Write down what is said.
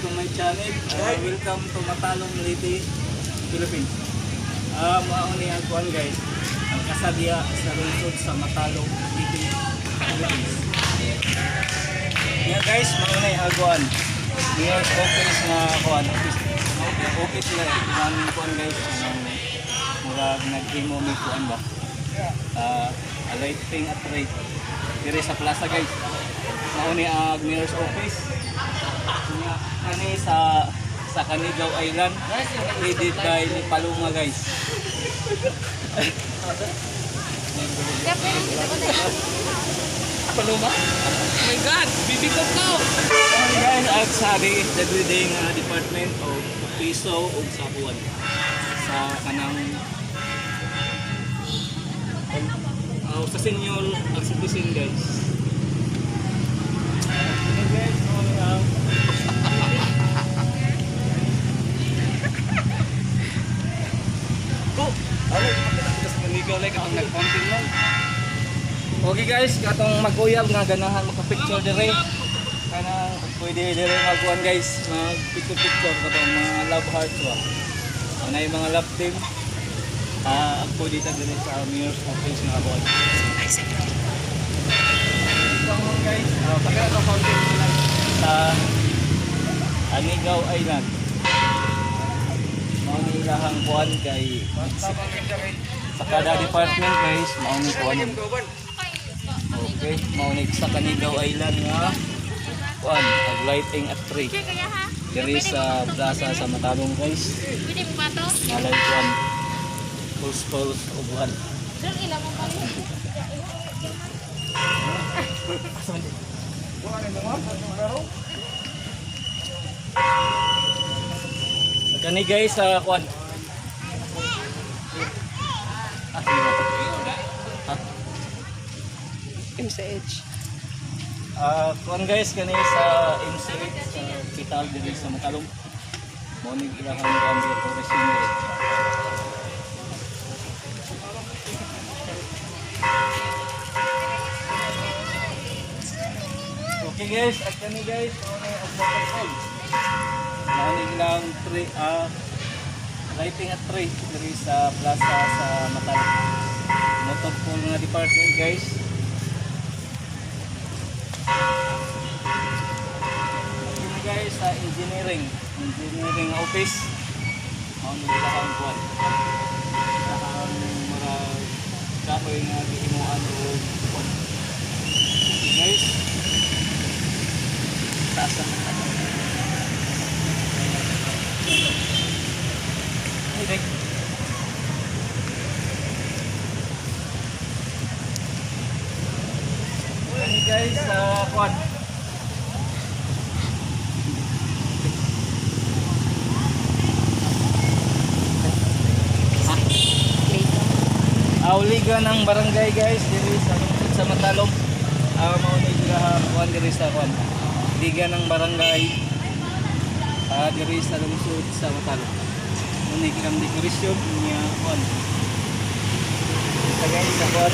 to my channel. Welcome to Matalom Leyte, Philippines. Mao ni ang kuan guys. Ang kasadya sa lungsod sa Matalom Leyte, Philippines. Yeah guys, mao ni ang kuan. Mayor's office na kuan. Office na ang kuan guys. Murag nag-demo mi kuan ba. Lighting at rate. Diri sa plaza guys. Mao ni ang mayor's office. Kani sa Canigaw Island, edit by Paloma guys. Paloma? Oh my god, bibigok ko! Kani guys, at sa degrading department o piso o sa buwan. Sa kanang sa senior citizen guys. Kani guys, okay guys, katong mag-uyab nga ganahan maka-picture dire. Kanang pwede dire magkuan guys, mag-picture katong mga love hearts wa. Ana yung mga love team. Ako dito dire sa mayor's office nga ako. So guys, pagka fountain lang sa Canigaw Island. Mao ni ilahang kuan kay sa kada department guys, mao ni kuan. Okay, mao ni sa Canigaw Island nga kuan, lighting at tree. Diri sa plaza sa Matalom guys. Pwede mo ba to? Nalay kuan. Pulse ubuhan. Sir, ilang mo pala? Kani guys sa kuan. MCH. Kuan guys kani sa MCH sa hospital diri sa Matalom. Mo ni ilahang kuan dito resume. Okay guys, at kani guys, mo ni waterfall. Mo ni ilang tree lighting at tree diri sa plaza sa Matalom. Waterfall nga department guys. Ini guys sa engineering office. Ang ilahang kuan. Ang mga kahoy nga gihimuan o kuan. Guys. Taas ang Hey, ini guys kuan. Uligan ng barangay guys diri sa lungsod sa Matalom. Mao ni kuan diri sa kuan. Liga ng barangay diri sa lungsod sa Matalom. Muni kang dekorasyon niya kuan. Sa guys sa kuan.